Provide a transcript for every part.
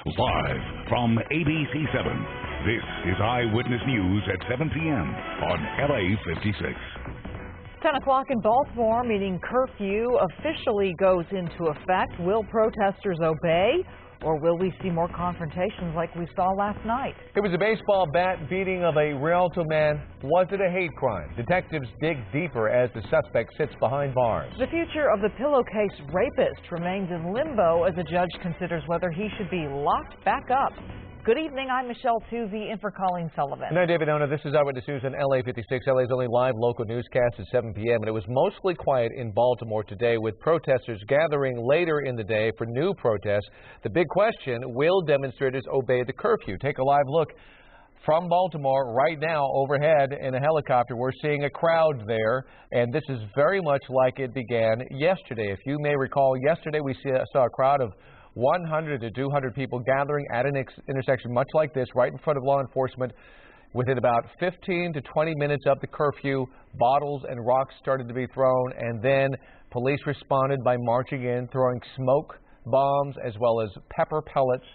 Live from ABC7, this is Eyewitness News at 7 p.m. on LA56. 10 o'clock in Baltimore, meaning curfew officially goes into effect. Will protesters obey, or will we see more confrontations like we saw last night? It was a baseball bat beating of a Rialto man. Was it a hate crime? Detectives dig deeper as the suspect sits behind bars. The future of the pillowcase rapist remains in limbo as a judge considers whether he should be locked back up. Good evening, I'm Michelle Tuzzi in for Colleen Sullivan. And I'm David Ona. This is Eyewitness News on LA56, LA's only live local newscast at 7 p.m. And it was mostly quiet in Baltimore today, with protesters gathering later in the day for new protests. The big question, will demonstrators obey the curfew? Take a live look from Baltimore right now overhead in a helicopter. We're seeing a crowd there, and this is very much like it began yesterday. If you may recall, yesterday we saw a crowd of 100 to 200 people gathering at an intersection much like this, right in front of law enforcement. Within about 15 to 20 minutes of the curfew, bottles and rocks started to be thrown, and then police responded by marching in, throwing smoke bombs as well as pepper pellets.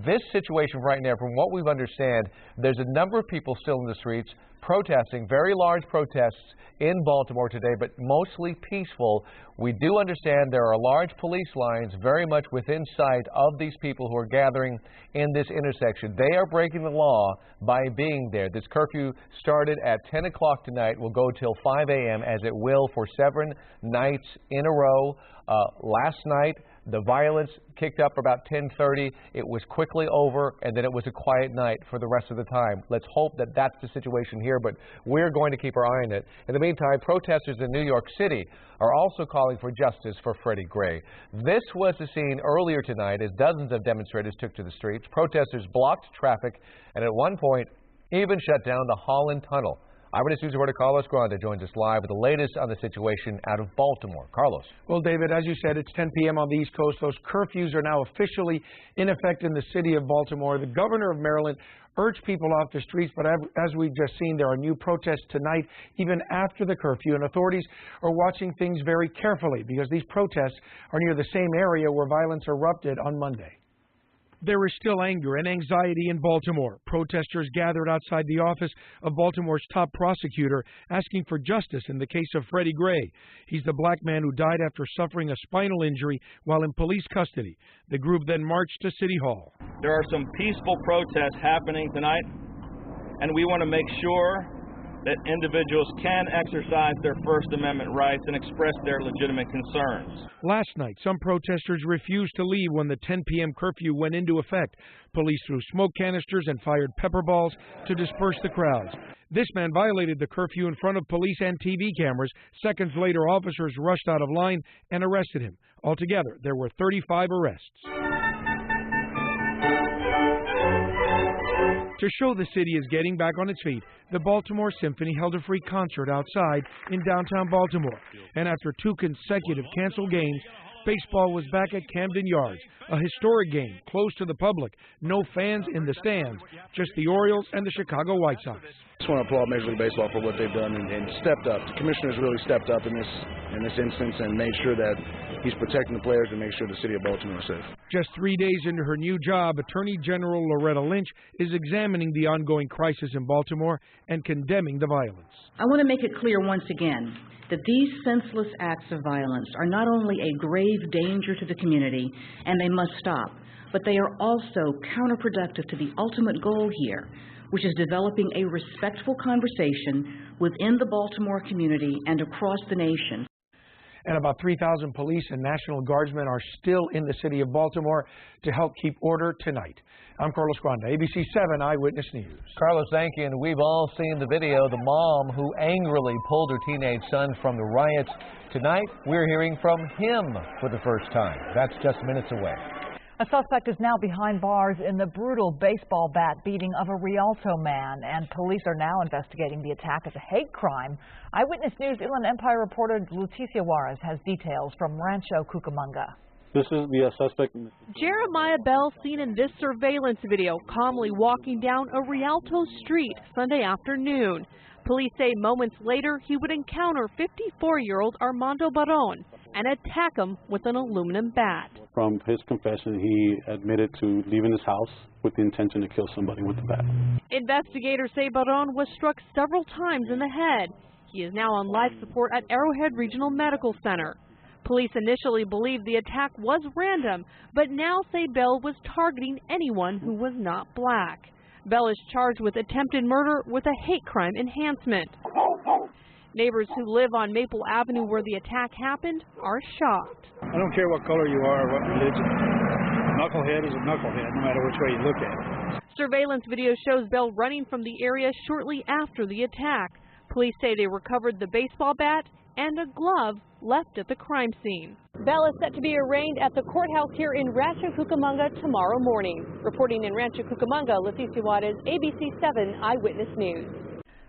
This situation right now, from what we understand, there's a number of people still in the streets protesting, very large protests in Baltimore today, but mostly peaceful. We do understand there are large police lines very much within sight of these people who are gathering in this intersection. They are breaking the law by being there. This curfew started at 10 o'clock tonight, will go till 5 a.m. as it will for 7 nights in a row. Last night, the violence kicked up about 10:30. It was quickly over, and then it was a quiet night for the rest of the time. Let's hope that that's the situation here, but we're going to keep our eye on it. In the meantime, protesters in New York City are also calling for justice for Freddie Gray. This was the scene earlier tonight as dozens of demonstrators took to the streets. Protesters blocked traffic and at one point even shut down the Holland Tunnel. Eyewitness News reporter Carlos Granda joins us live with the latest on the situation out of Baltimore. Carlos. Well, David, as you said, it's 10 p.m. on the East Coast. Those curfews are now officially in effect in the city of Baltimore. The governor of Maryland urged people off the streets, but as we've just seen, there are new protests tonight, even after the curfew, and authorities are watching things very carefully because these protests are near the same area where violence erupted on Monday. There is still anger and anxiety in Baltimore. Protesters gathered outside the office of Baltimore's top prosecutor asking for justice in the case of Freddie Gray. He's the black man who died after suffering a spinal injury while in police custody. The group then marched to City Hall. There are some peaceful protests happening tonight, and we want to make sure that individuals can exercise their First Amendment rights and express their legitimate concerns. Last night, some protesters refused to leave when the 10 p.m. curfew went into effect. Police threw smoke canisters and fired pepper balls to disperse the crowds. This man violated the curfew in front of police and TV cameras. Seconds later, officers rushed out of line and arrested him. Altogether, there were 35 arrests. To show the city is getting back on its feet, the Baltimore Symphony held a free concert outside in downtown Baltimore. And after 2 consecutive canceled games, baseball was back at Camden Yards, a historic game closed to the public. No fans in the stands, just the Orioles and the Chicago White Sox. I just want to applaud Major League Baseball for what they've done and stepped up. The commissioner's really stepped up in this instance and made sure that he's protecting the players and make sure the city of Baltimore is safe. Just 3 days into her new job, Attorney General Loretta Lynch is examining the ongoing crisis in Baltimore and condemning the violence. I want to make it clear once again that these senseless acts of violence are not only a grave danger to the community, and they must stop, but they are also counterproductive to the ultimate goal here, which is developing a respectful conversation within the Baltimore community and across the nation. And about 3,000 police and National Guardsmen are still in the city of Baltimore to help keep order tonight. I'm Carlos Granda, ABC7 Eyewitness News. Carlos, thank you. And we've all seen the video, the mom who angrily pulled her teenage son from the riots. Tonight, we're hearing from him for the first time. That's just minutes away. A suspect is now behind bars in the brutal baseball bat beating of a Rialto man, and police are now investigating the attack as a hate crime. Eyewitness News Inland Empire reporter Leticia Juarez has details from Rancho Cucamonga. This is the suspect. Jeremiah Bell, seen in this surveillance video, calmly walking down a Rialto street Sunday afternoon. Police say moments later he would encounter 54-year-old Armando Baron and attack him with an aluminum bat. From his confession, he admitted to leaving his house with the intention to kill somebody with the bat. Investigators say Baron was struck several times in the head. He is now on life support at Arrowhead Regional Medical Center. Police initially believed the attack was random, but now say Bell was targeting anyone who was not black. Bell is charged with attempted murder with a hate crime enhancement. Neighbors who live on Maple Avenue where the attack happened are shocked. I don't care what color you are or what religion. Knucklehead is a knucklehead, no matter which way you look at it. Surveillance video shows Bell running from the area shortly after the attack. Police say they recovered the baseball bat and a glove left at the crime scene. Bell is set to be arraigned at the courthouse here in Rancho Cucamonga tomorrow morning. Reporting in Rancho Cucamonga, Leticia Juarez, ABC7 Eyewitness News.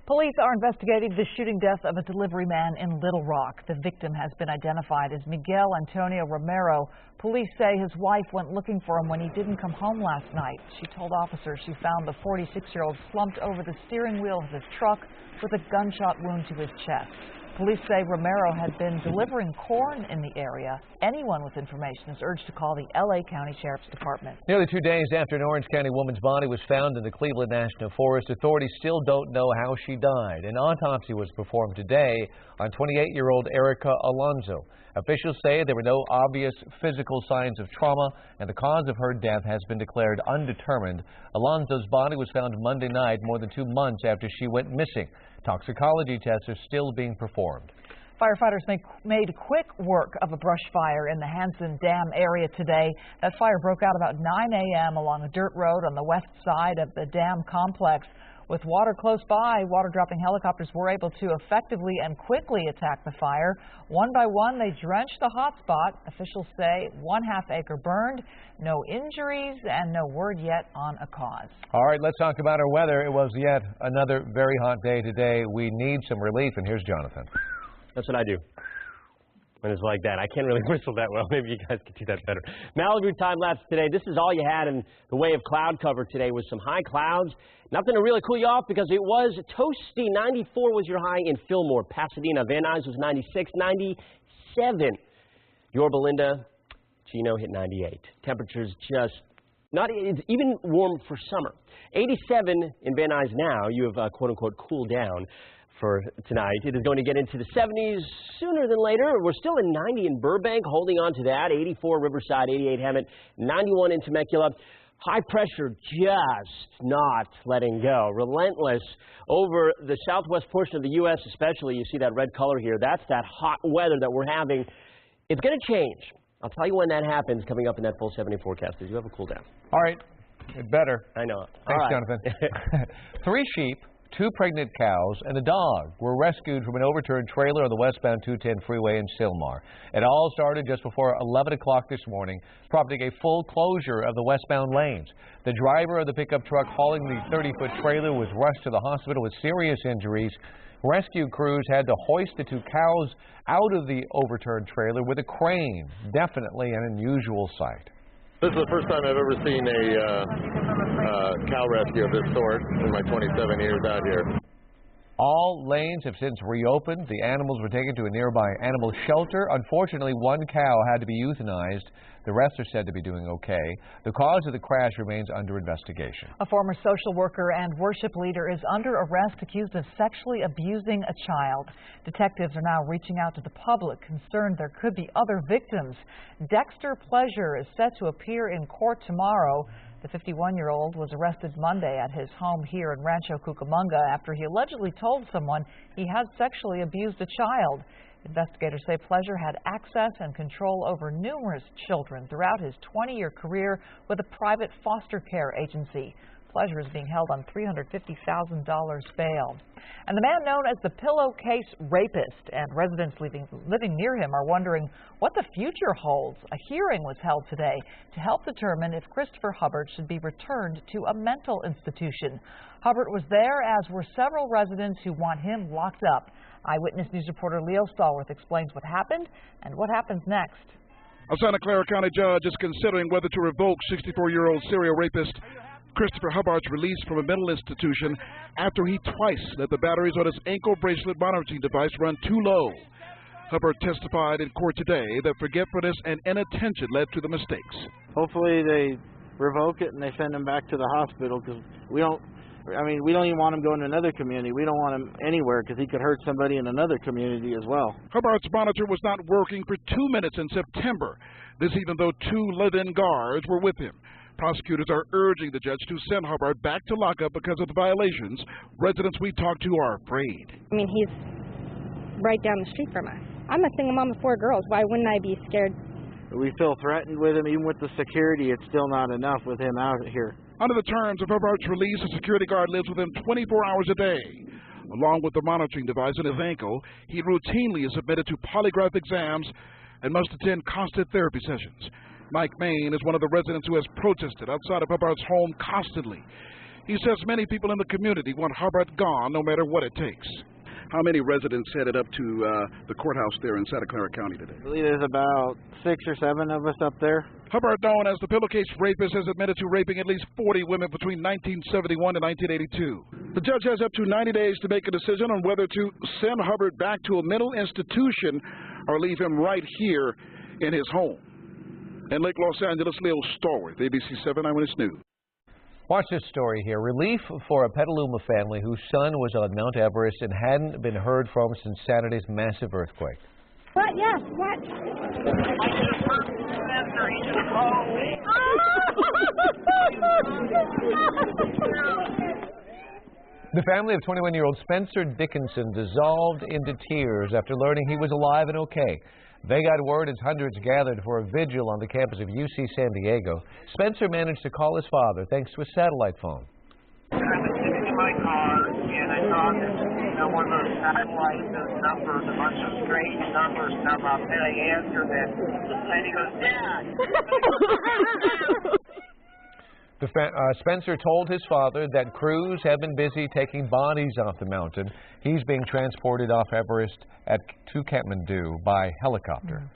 Police are investigating the shooting death of a delivery man in Little Rock. The victim has been identified as Miguel Antonio Romero. Police say his wife went looking for him when he didn't come home last night. She told officers she found the 46-year-old slumped over the steering wheel of his truck with a gunshot wound to his chest. Police say Romero had been delivering corn in the area. Anyone with information is urged to call the LA County Sheriff's Department. Nearly 2 days after an Orange County woman's body was found in the Cleveland National Forest, authorities still don't know how she died. An autopsy was performed today on 28-year-old Erica Alonzo. Officials say there were no obvious physical signs of trauma, and the cause of her death has been declared undetermined. Alonzo's body was found Monday night, more than 2 months after she went missing. Toxicology tests are still being performed. Firefighters made quick work of a brush fire in the Hanson Dam area today. That fire broke out about 9 a.m. along a dirt road on the west side of the dam complex. With water close by, water-dropping helicopters were able to effectively and quickly attack the fire. One by one, they drenched the hot spot. Officials say 1/2 acre burned, no injuries, and no word yet on a cause. All right, let's talk about our weather. It was yet another very hot day today. We need some relief, and here's Jonathan. That's what I do when it's like that. I can't really whistle that well. Maybe you guys could do that better. Malibu time-lapse today. This is all you had in the way of cloud cover today with some high clouds. Nothing to really cool you off because it was toasty. 94 was your high in Fillmore. Pasadena, Van Nuys was 96, 97. Yorba Linda, Chino hit 98. Temperatures just not, it's even warm for summer. 87 in Van Nuys now. You have quote-unquote cooled down for tonight. It is going to get into the 70s sooner than later. We're still in 90 in Burbank, holding on to that. 84 Riverside, 88 Hemet, 91 in Temecula. High pressure just not letting go. Relentless over the southwest portion of the U.S. especially. You see that red color here. That's that hot weather that we're having. It's going to change. I'll tell you when that happens coming up in that full 70 forecast. You have a cool down. All right. It better. I know. Thanks, Jonathan. 3 sheep, 2 pregnant cows, and a dog were rescued from an overturned trailer on the westbound 210 freeway in Sylmar. It all started just before 11 o'clock this morning, prompting a full closure of the westbound lanes. The driver of the pickup truck hauling the 30-foot trailer was rushed to the hospital with serious injuries. Rescue crews had to hoist the 2 cows out of the overturned trailer with a crane. Definitely an unusual sight. This is the first time I've ever seen a cow rescue of this sort in my 27 years out here. All lanes have since reopened. The animals were taken to a nearby animal shelter. Unfortunately, 1 cow had to be euthanized. The rest are said to be doing okay. The cause of the crash remains under investigation. A former social worker and worship leader is under arrest accused of sexually abusing a child. Detectives are now reaching out to the public, concerned there could be other victims. Dexter Pleasure is set to appear in court tomorrow. The 51-year-old was arrested Monday at his home here in Rancho Cucamonga after he allegedly told someone he had sexually abused a child. Investigators say Pleasure had access and control over numerous children throughout his 20-year career with a private foster care agency. Pleasure is being held on $350,000 bail. And the man known as the pillowcase rapist and residents living near him are wondering what the future holds. A hearing was held today to help determine if Christopher Hubbard should be returned to a mental institution. Hubbard was there, as were several residents who want him locked up. Eyewitness News reporter Leo Stallworth explains what happened and what happens next. A Santa Clara County judge is considering whether to revoke 64-year-old serial rapist Christopher Hubbard's released from a mental institution after he twice let the batteries on his ankle bracelet monitoring device run too low. Hubbard testified in court today that forgetfulness and inattention led to the mistakes. Hopefully they revoke it and they send him back to the hospital, because we don't even want him going to another community. We don't want him anywhere because he could hurt somebody in another community as well. Hubbard's monitor was not working for 2 minutes in September. This even though 2 live-in guards were with him. Prosecutors are urging the judge to send Hubbard back to lockup because of the violations. Residents we talked to are afraid. I mean, he's right down the street from us. I'm a single mom of 4 girls. Why wouldn't I be scared? We feel threatened with him. Even with the security, it's still not enough with him out here. Under the terms of Hubbard's release, a security guard lives with him 24 hours a day. Along with the monitoring device in his ankle, he routinely is submitted to polygraph exams and must attend constant therapy sessions. Mike Main is one of the residents who has protested outside of Hubbard's home constantly. He says many people in the community want Hubbard gone no matter what it takes. How many residents headed up to the courthouse there in Santa Clara County today? I believe there's about 6 or 7 of us up there. Hubbard, known as the pillowcase rapist, has admitted to raping at least 40 women between 1971 and 1982. The judge has up to 90 days to make a decision on whether to send Hubbard back to a mental institution or leave him right here in his home. In Lake Los Angeles, Leo Stallworth, ABC7 Eyewitness News. Watch this story here. Relief for a Petaluma family whose son was on Mount Everest and hadn't been heard from since Saturday's massive earthquake. What? Yes, what? The family of 21-year-old Spencer Dickinson dissolved into tears after learning he was alive and okay. They got word as hundreds gathered for a vigil on the campus of UC San Diego. Spencer managed to call his father thanks to a satellite phone. I was sitting in my car and I saw this, one of those satellites, those numbers, a bunch of strange numbers come up, and I answered it, and he goes, Dad! Spencer told his father that crews have been busy taking bodies off the mountain. He's being transported off Everest to Kathmandu by helicopter.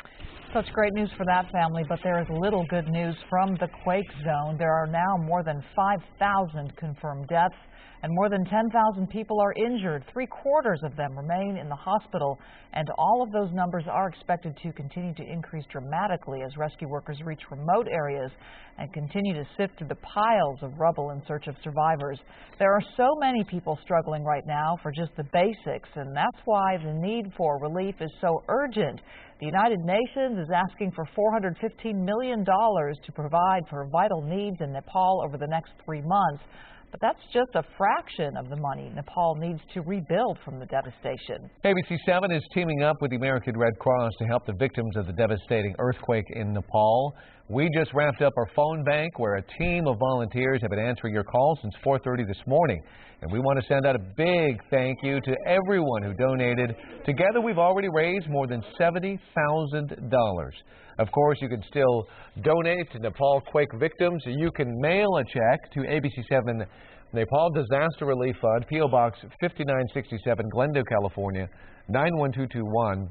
Such great news for that family, but there is little good news from the quake zone. There are now more than 5,000 confirmed deaths, and more than 10,000 people are injured. 3/4 of them remain in the hospital, and all of those numbers are expected to continue to increase dramatically as rescue workers reach remote areas and continue to sift through the piles of rubble in search of survivors. There are so many people struggling right now for just the basics, and that's why the need for relief is so urgent. The United Nations is asking for $415 million to provide for vital needs in Nepal over the next 3 months. But that's just a fraction of the money Nepal needs to rebuild from the devastation. ABC7 is teaming up with the American Red Cross to help the victims of the devastating earthquake in Nepal. We just wrapped up our phone bank where a team of volunteers have been answering your calls since 4:30 this morning. And we want to send out a big thank you to everyone who donated. Together we've already raised more than $70,000. Of course, you can still donate to Nepal quake victims. You can mail a check to ABC7 Nepal Disaster Relief Fund, P.O. Box 5967, Glendale, California, 91221.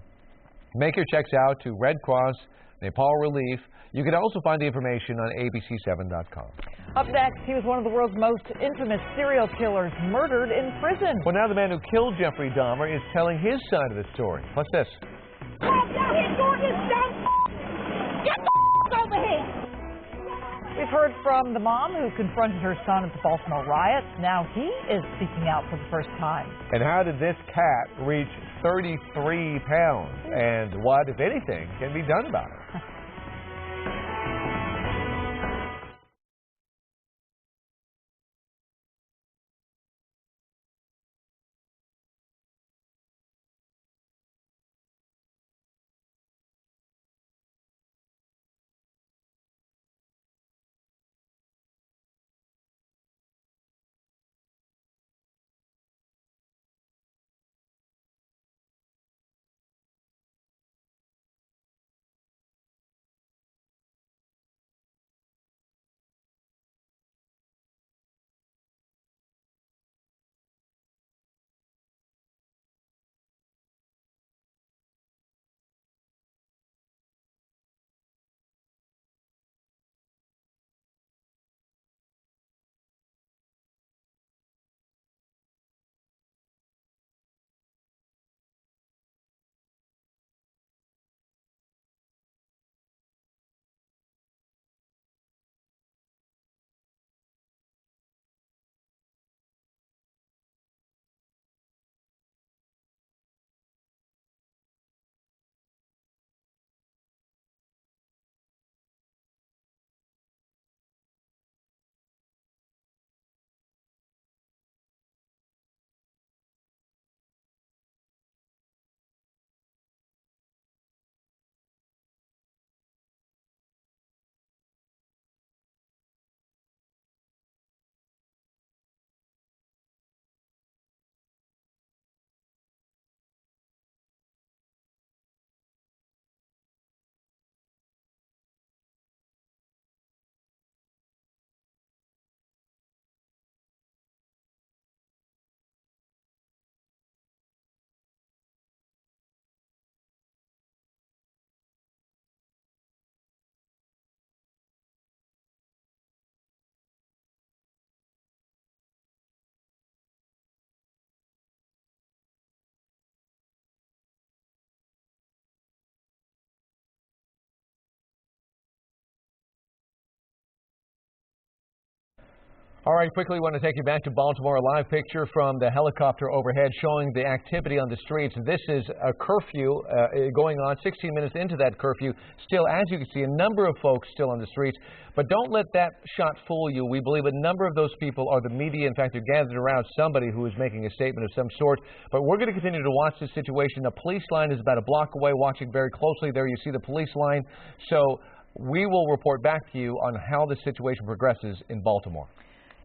Make your checks out to Red Cross, Nepal Relief. You can also find the information on ABC7.com. Up next, he was one of the world's most infamous serial killers murdered in prison. Well, now the man who killed Jeffrey Dahmer is telling his side of the story. What's this? Get the over here! We've heard from the mom who confronted her son at the Baltimore riots. Now he is speaking out for the first time. And how did this cat reach 33 pounds? And what, if anything, can be done about it? All right, quickly want to take you back to Baltimore. A live picture from the helicopter overhead showing the activity on the streets. This is a curfew going on 16 minutes into that curfew. Still, as you can see, a number of folks still on the streets. But don't let that shot fool you. We believe a number of those people are the media. In fact, they're gathered around somebody who is making a statement of some sort. But we're going to continue to watch this situation. The police line is about a block away, watching very closely. There you see the police line. So we will report back to you on how the situation progresses in Baltimore.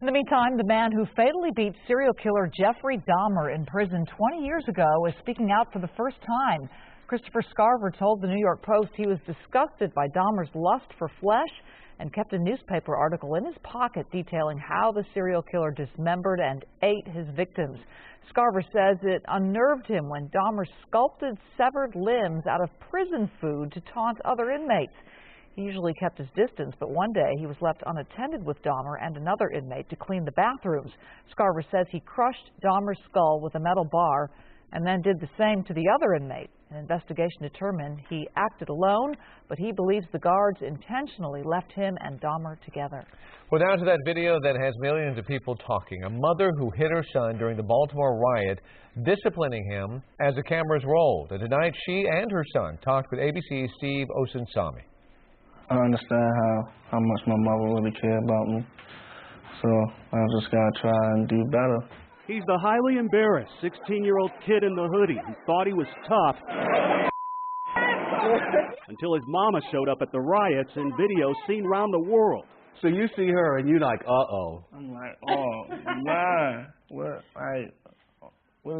In the meantime, the man who fatally beat serial killer Jeffrey Dahmer in prison 20 years ago is speaking out for the first time. Christopher Scarver told the New York Post he was disgusted by Dahmer's lust for flesh and kept a newspaper article in his pocket detailing how the serial killer dismembered and ate his victims. Scarver says it unnerved him when Dahmer sculpted severed limbs out of prison food to taunt other inmates. He usually kept his distance, but one day he was left unattended with Dahmer and another inmate to clean the bathrooms. Scarver says he crushed Dahmer's skull with a metal bar and then did the same to the other inmate. An investigation determined he acted alone, but he believes the guards intentionally left him and Dahmer together. Well, down to that video that has millions of people talking. A mother who hit her son during the Baltimore riot, disciplining him as the cameras rolled. And tonight, she and her son talked with ABC's Steve Osunsami. I understand how much my mother really cared about me, so I just gotta try and do better. He's the highly embarrassed 16-year-old kid in the hoodie who thought he was tough until his mama showed up at the riots in videos seen around the world. So you see her and you're like, uh-oh. I'm like, oh, man, what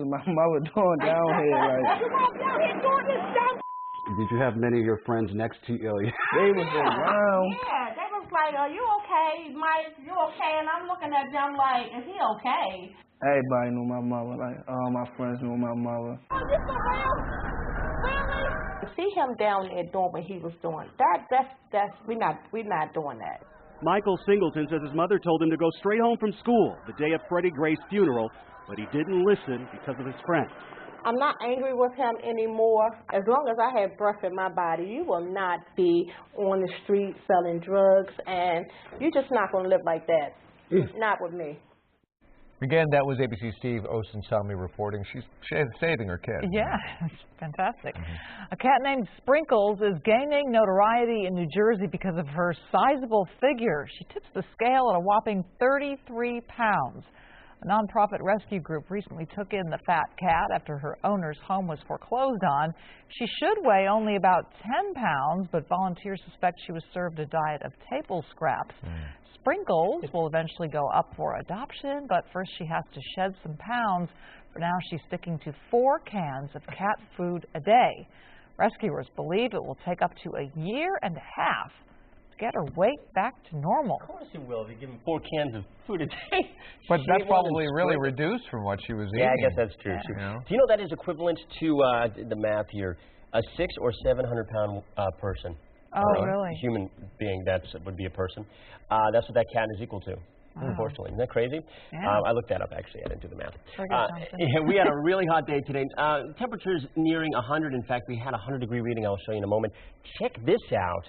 is my mother doing down here? Like, did you have many of your friends next to you? They was around. Yeah, they was like, are you okay, Mike? You okay? And I'm looking at them like, is he okay? Everybody knew my mother. Like, all my friends knew my mother. Oh, this for real? Really? To see him down there doing what he was doing, we're not doing that. Michael Singleton says his mother told him to go straight home from school the day of Freddie Gray's funeral, but he didn't listen because of his friends. I'm not angry with him anymore. As long as I have breath in my body, you will not be on the street selling drugs, and you're just not going to live like that. Not with me. Again, that was ABC's Steve Osunsami reporting. She's saving her kid. Yeah, it's fantastic. A cat named Sprinkles is gaining notoriety in New Jersey because of her sizable figure. She tips the scale at a whopping 33 pounds. A nonprofit rescue group recently took in the fat cat after her owner's home was foreclosed on. She should weigh only about 10 pounds, but volunteers suspect she was served a diet of table scraps. Sprinkles will eventually go up for adoption, but first she has to shed some pounds. For now, she's sticking to 4 cans of cat food a day. Rescuers believe it will take up to a year and a half get her weight back to normal. Of course you will. If you give him 4 cans of food a day. But that's probably really reduced from what she was eating. Yeah, I guess that's true. Too. You know? Do you know that is equivalent to the math here? A 600 or 700 pound person. Oh, really? Human being that would be a person. That's what that cat is equal to. Wow. Unfortunately, isn't that crazy? Yeah. I looked that up actually. I didn't do the math. Yeah, we had a really hot day today. Temperatures nearing 100. In fact, we had a 100-degree reading. I'll show you in a moment. Check this out.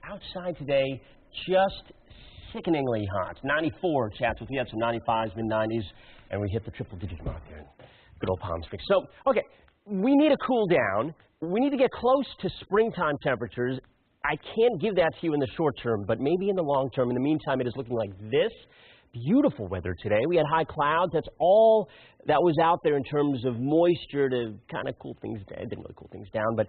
Outside today, just sickeningly hot. 94, Chatsworth. We had some 95s, mid-90s, and we hit the triple-digit mark there in good old Palm Springs. So, okay, we need a cool down. We need to get close to springtime temperatures. I can't give that to you in the short term, but maybe in the long term. In the meantime, it is looking like this. Beautiful weather today. We had high clouds. That's all that was out there in terms of moisture to kind of cool things down. It didn't really cool things down, but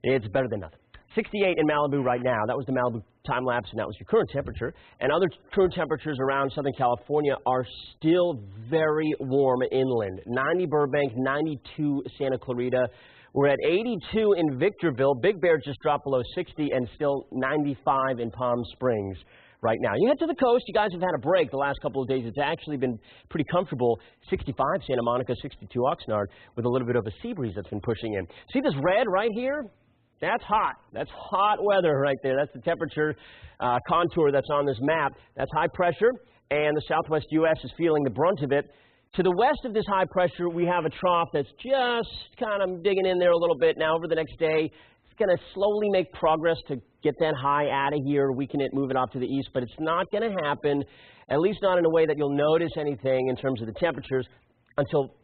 it's better than nothing. 68 in Malibu right now. That was the Malibu time lapse, and that was your current temperature. And other current temperatures around Southern California are still very warm inland. 90 Burbank, 92 Santa Clarita. We're at 82 in Victorville. Big Bear just dropped below 60, and still 95 in Palm Springs right now. You head to the coast. You guys have had a break the last couple of days. It's actually been pretty comfortable. 65 Santa Monica, 62 Oxnard, with a little bit of a sea breeze that's been pushing in. See this red right here? That's hot. That's hot weather right there. That's the temperature contour that's on this map. That's high pressure, and the southwest U.S. is feeling the brunt of it. To the west of this high pressure, we have a trough that's just kind of digging in there a little bit. Now, over the next day, it's going to slowly make progress to get that high out of here, weaken it, move it off to the east, but it's not going to happen, at least not in a way that you'll notice anything in terms of the temperatures until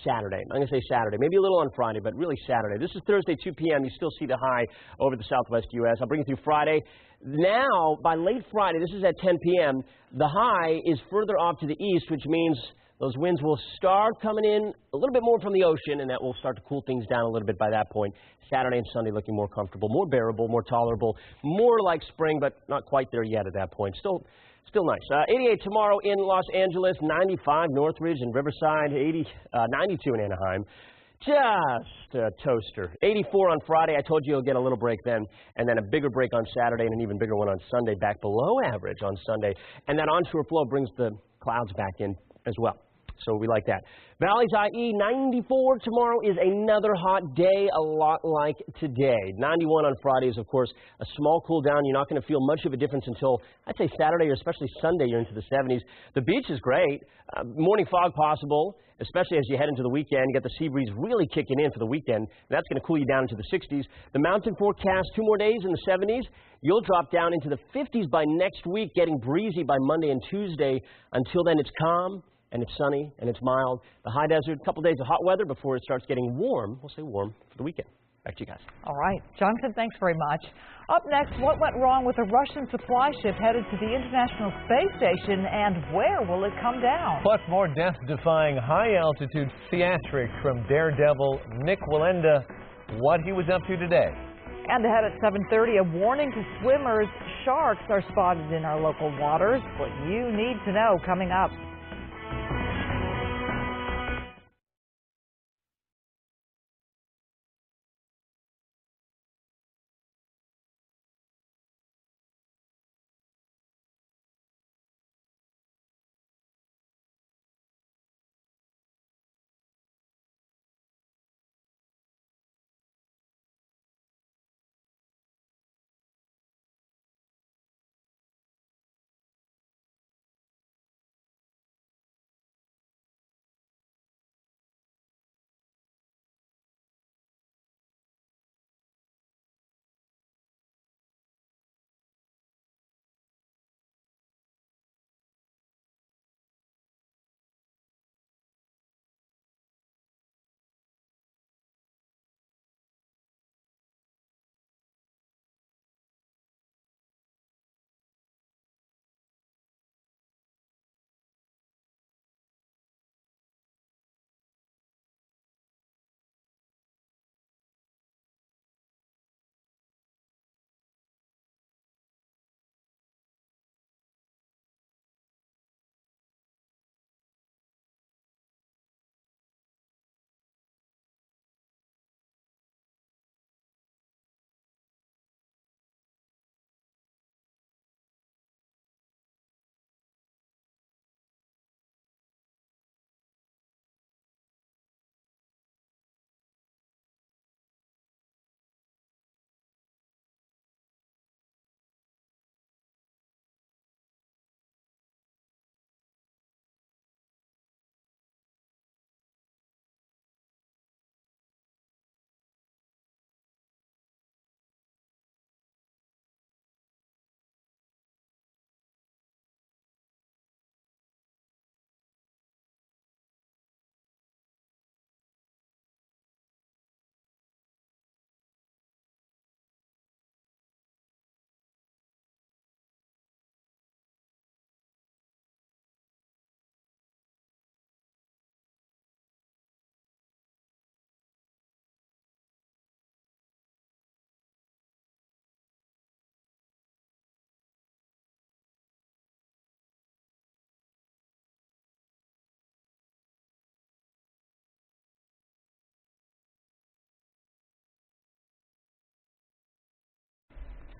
Saturday. I'm going to say Saturday, maybe a little on Friday, but really Saturday. This is Thursday, 2 p.m. You still see the high over the southwest U.S. I'll bring you through Friday. Now, by late Friday, this is at 10 p.m., the high is further off to the east, which means those winds will start coming in a little bit more from the ocean, and that will start to cool things down a little bit by that point. Saturday and Sunday looking more comfortable, more bearable, more tolerable, more like spring, but not quite there yet at that point. Still nice. 88 tomorrow in Los Angeles, 95 Northridge and Riverside, 92 in Anaheim. Just a toaster. 84 on Friday. I told you you'll get a little break then, and then a bigger break on Saturday and an even bigger one on Sunday, back below average on Sunday. And that onshore flow brings the clouds back in as well. So we like that. Valley's IE 94 tomorrow is another hot day, a lot like today. 91 on Friday is, of course, a small cool down. You're not going to feel much of a difference until, I'd say, Saturday or especially Sunday. You're into the 70s. The beach is great. Morning fog possible, especially as you head into the weekend. You got the sea breeze really kicking in for the weekend. That's going to cool you down into the 60s. The mountain forecast, 2 more days in the 70s. You'll drop down into the 50s by next week, getting breezy by Monday and Tuesday. Until then, it's calm. And it's sunny, and it's mild. The high desert, a couple days of hot weather before it starts getting warm. We'll say warm for the weekend. Back to you guys. All right. Jonathan, thanks very much. Up next, what went wrong with a Russian supply ship headed to the International Space Station, and where will it come down? Plus, more death-defying high-altitude theatrics from daredevil Nick Wallenda, what he was up to today. And ahead at 7:30, a warning to swimmers. Sharks are spotted in our local waters. What you need to know coming up.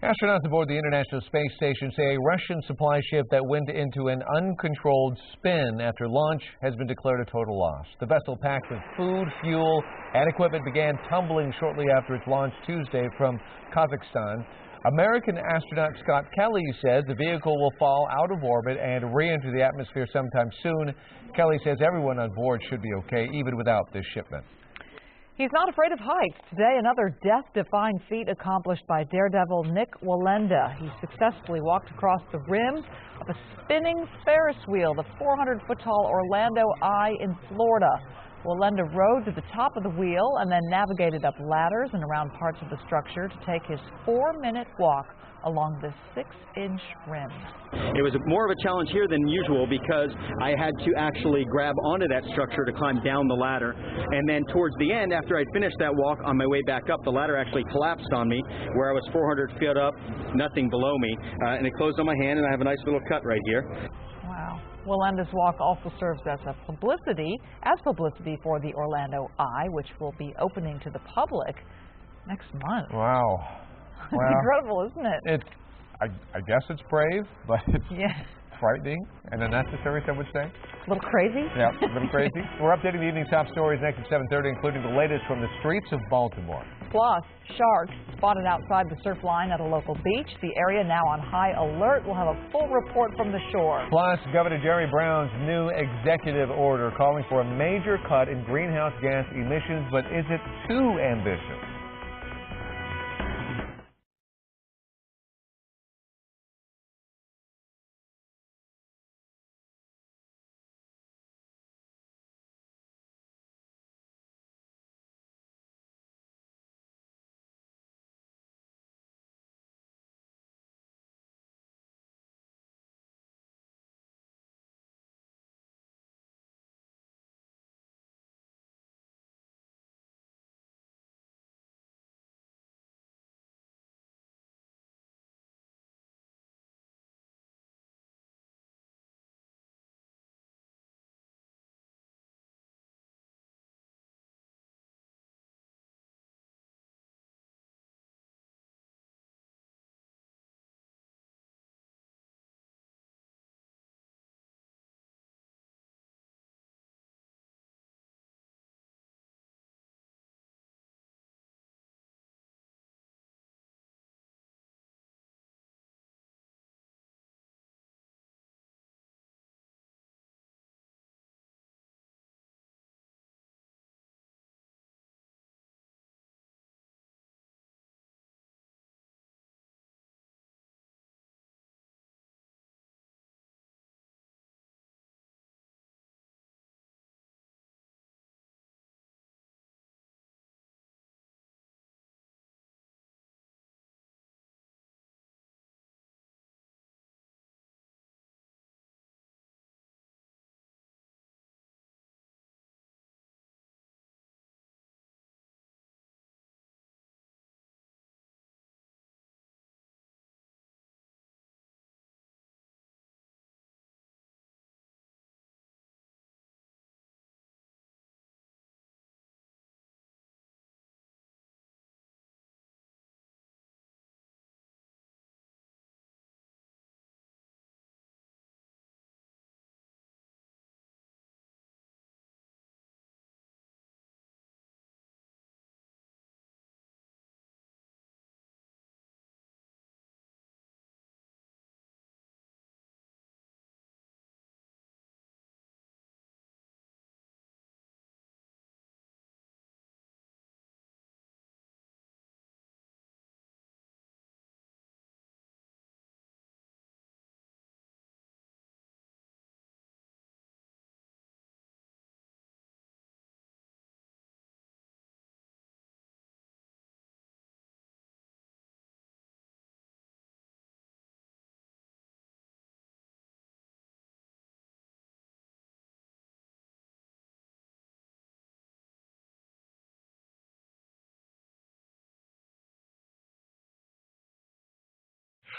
Astronauts aboard the International Space Station say a Russian supply ship that went into an uncontrolled spin after launch has been declared a total loss. The vessel packed with food, fuel, and equipment began tumbling shortly after its launch Tuesday from Kazakhstan. American astronaut Scott Kelly says the vehicle will fall out of orbit and re-enter the atmosphere sometime soon. Kelly says everyone on board should be okay, even without this shipment. He's not afraid of heights. Today, another death-defying feat accomplished by daredevil Nick Wallenda. He successfully walked across the rim of a spinning Ferris wheel, the 400-foot-tall Orlando Eye in Florida. Wallenda rode to the top of the wheel and then navigated up ladders and around parts of the structure to take his 4-minute walk along the 6-inch rim. It was more of a challenge here than usual because I had to actually grab onto that structure to climb down the ladder. And then towards the end, after I'd finished that walk, on my way back up, the ladder actually collapsed on me where I was 400 feet up, nothing below me. And it closed on my hand, and I have a nice little cut right here. Wow. Wallenda's walk also serves as publicity for the Orlando Eye, which will be opening to the public next month. Wow. Well, incredible, isn't it? I guess it's brave, but it's frightening and unnecessary, some would say. A little crazy? Yeah, a little crazy. We're updating the evening top stories next at 7:30, including the latest from the streets of Baltimore. Plus, sharks spotted outside the surf line at a local beach. The area now on high alert. We'll have a full report from the shore. Plus, Governor Jerry Brown's new executive order calling for a major cut in greenhouse gas emissions, but is it too ambitious?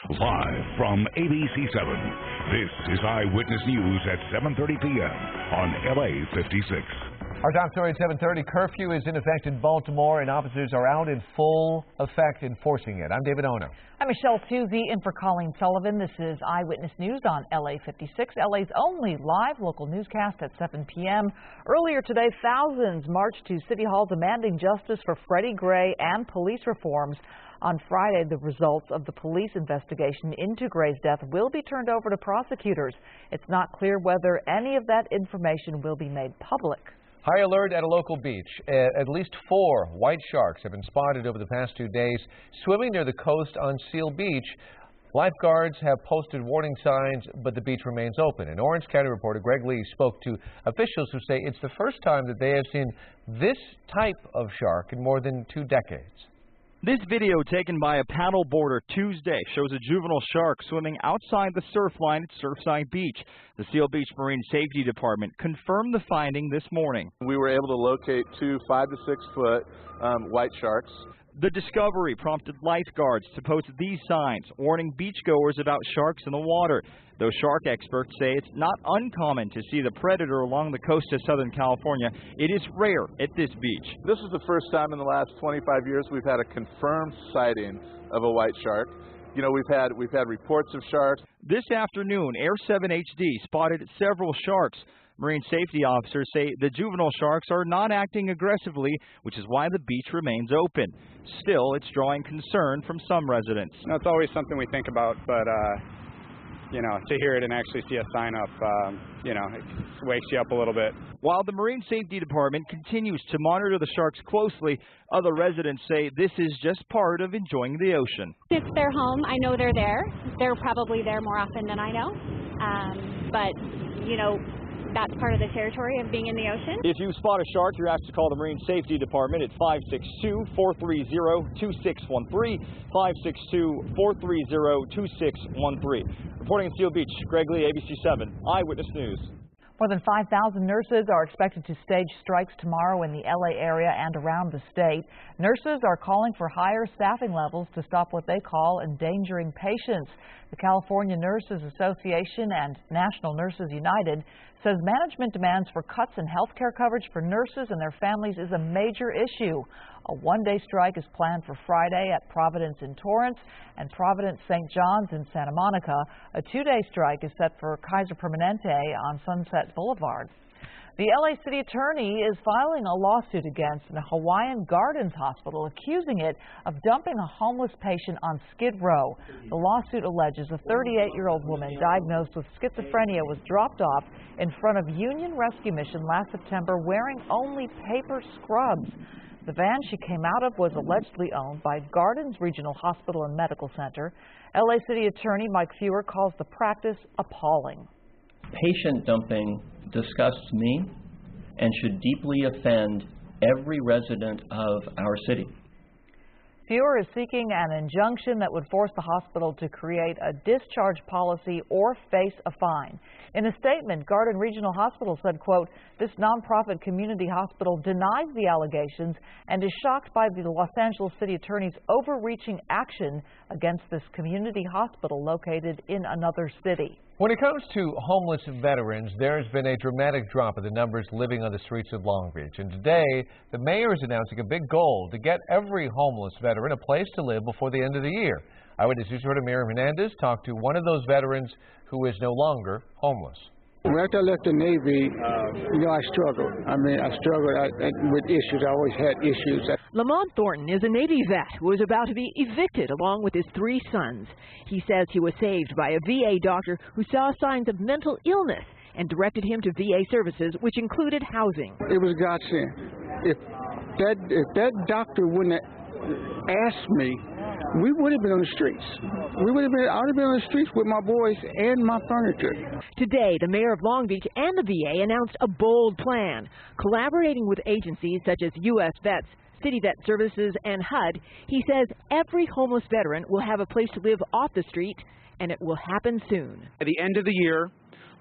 Live from ABC7, this is Eyewitness News at 7:30 p.m. on LA56. Our top story at 7:30, curfew is in effect in Baltimore, and officers are out in full effect enforcing it. I'm David Ono. I'm Michelle Tuzzi in for Colleen Sullivan. This is Eyewitness News on LA56, LA's only live local newscast at 7 p.m. Earlier today, thousands marched to City Hall demanding justice for Freddie Gray and police reforms. On Friday, the results of the police investigation into Gray's death will be turned over to prosecutors. It's not clear whether any of that information will be made public. High alert at a local beach. At least 4 white sharks have been spotted over the past 2 days swimming near the coast on Seal Beach. Lifeguards have posted warning signs, but the beach remains open. And Orange County reporter Greg Lee spoke to officials who say it's the first time that they have seen this type of shark in more than 2 decades. This video taken by a paddle boarder Tuesday shows a juvenile shark swimming outside the surf line at Surfside Beach. The Seal Beach Marine Safety Department confirmed the finding this morning. We were able to locate 2 5 to 6 foot white sharks. The discovery prompted lifeguards to post these signs, warning beachgoers about sharks in the water. Though shark experts say it's not uncommon to see the predator along the coast of Southern California, it is rare at this beach. This is the first time in the last 25 years we've had a confirmed sighting of a white shark. You know, we've had reports of sharks. This afternoon, Air 7 HD spotted several sharks. Marine safety officers say the juvenile sharks are not acting aggressively, which is why the beach remains open. Still, it's drawing concern from some residents. No, it's always something we think about, but you know, to hear it and actually see a sign up, you know, it wakes you up a little bit. While the Marine Safety Department continues to monitor the sharks closely, other residents say this is just part of enjoying the ocean. It's their home. I know they're there. They're probably there more often than I know. But, you know, that's part of the territory of being in the ocean. If you spot a shark, you're asked to call the Marine Safety Department at 562-430-2613, 562-430-2613. Reporting in Seal Beach, Greg Lee, ABC7, Eyewitness News. More than 5,000 nurses are expected to stage strikes tomorrow in the LA area and around the state. Nurses are calling for higher staffing levels to stop what they call endangering patients. The California Nurses Association and National Nurses United says management demands for cuts in health care coverage for nurses and their families is a major issue. A one-day strike is planned for Friday at Providence in Torrance and Providence St. John's in Santa Monica. A 2-day strike is set for Kaiser Permanente on Sunset Boulevard. The LA City Attorney is filing a lawsuit against the Hawaiian Gardens Hospital, accusing it of dumping a homeless patient on Skid Row. The lawsuit alleges a 38-year-old woman diagnosed with schizophrenia was dropped off in front of Union Rescue Mission last September wearing only paper scrubs. The van she came out of was allegedly owned by Gardens Regional Hospital and Medical Center. LA City Attorney Mike Fewer calls the practice appalling. Patient dumping disgusts me and should deeply offend every resident of our city. Fewer is seeking an injunction that would force the hospital to create a discharge policy or face a fine. In a statement, Garden Regional Hospital said, quote, "This nonprofit community hospital denies the allegations and is shocked by the Los Angeles City Attorney's overreaching action against this community hospital located in another city." When it comes to homeless veterans, there's been a dramatic drop in the numbers living on the streets of Long Beach. And today, the mayor is announcing a big goal to get every homeless veteran a place to live before the end of the year. Eyewitness News reporter Miriam Hernandez talked to one of those veterans who is no longer homeless. After I left the Navy, I struggled. I struggled with issues. I always had issues. Lamont Thornton is a Navy vet who was about to be evicted along with his 3 sons. He says he was saved by a VA doctor who saw signs of mental illness and directed him to VA services, which included housing. It was godsend. If that doctor wouldn't have asked me, we would have been on the streets. I would have been on the streets with my boys and my furniture. Today, the mayor of Long Beach and the VA announced a bold plan. Collaborating with agencies such as U.S. Vets, City Vet Services, and HUD, he says every homeless veteran will have a place to live off the street, and it will happen soon. At the end of the year,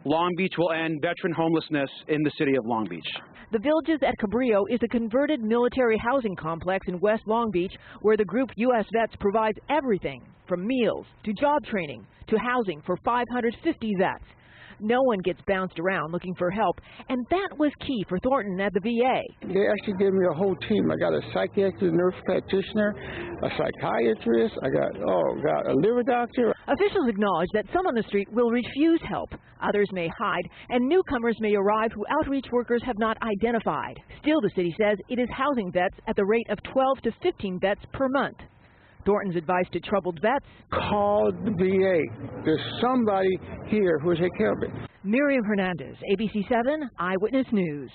Long Beach will end veteran homelessness in the city of Long Beach. The Villages at Cabrillo is a converted military housing complex in West Long Beach where the group U.S. Vets provides everything from meals to job training to housing for 550 vets. No one gets bounced around looking for help, and that was key for Thornton at the VA. They actually gave me a whole team. I got a psychiatric nurse practitioner, a psychiatrist, I got a liver doctor. Officials acknowledge that some on the street will refuse help. Others may hide, and newcomers may arrive who outreach workers have not identified. Still, the city says it is housing vets at the rate of 12 to 15 vets per month. Thornton's advice to troubled vets: call the VA. There's somebody here who will take care of it. Miriam Hernandez, ABC7 Eyewitness News.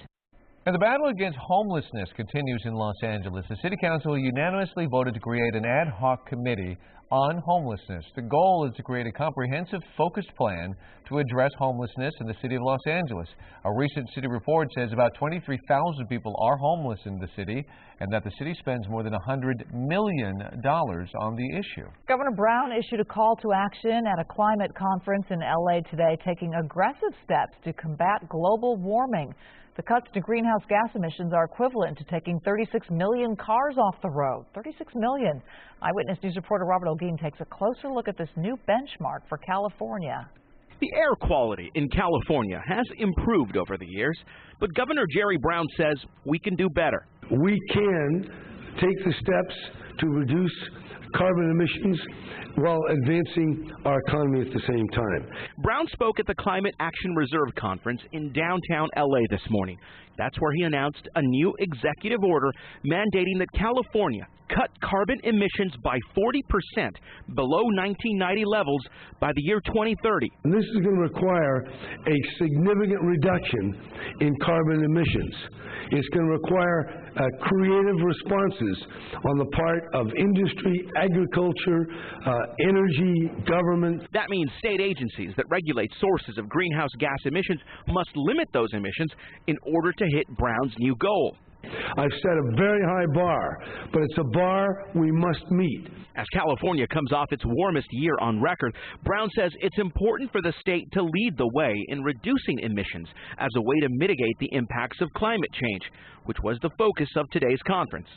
And the battle against homelessness continues in Los Angeles. The City Council unanimously voted to create an ad hoc committee on homelessness. The goal is to create a comprehensive, focused plan to address homelessness in the city of Los Angeles. A recent city report says about 23,000 people are homeless in the city, and that the city spends more than $100 million on the issue. Governor Brown issued a call to action at a climate conference in LA today, taking aggressive steps to combat global warming. The cuts to greenhouse gas emissions are equivalent to taking 36 million cars off the road. 36 million. Eyewitness News reporter Robert Olguin takes a closer look at this new benchmark for California. The air quality in California has improved over the years, but Governor Jerry Brown says we can do better. We can take the steps to reduce carbon emissions while advancing our economy at the same time. Brown spoke at the Climate Action Reserve Conference in downtown LA this morning. That's where he announced a new executive order mandating that California cut carbon emissions by 40% below 1990 levels by the year 2030. And this is going to require a significant reduction in carbon emissions. It's going to require creative responses on the part of industry, agriculture, energy, government. That means state agencies that regulate sources of greenhouse gas emissions must limit those emissions in order to hit Brown's new goal. I've set a very high bar, but it's a bar we must meet. As California comes off its warmest year on record, Brown says it's important for the state to lead the way in reducing emissions as a way to mitigate the impacts of climate change, which was the focus of today's conference.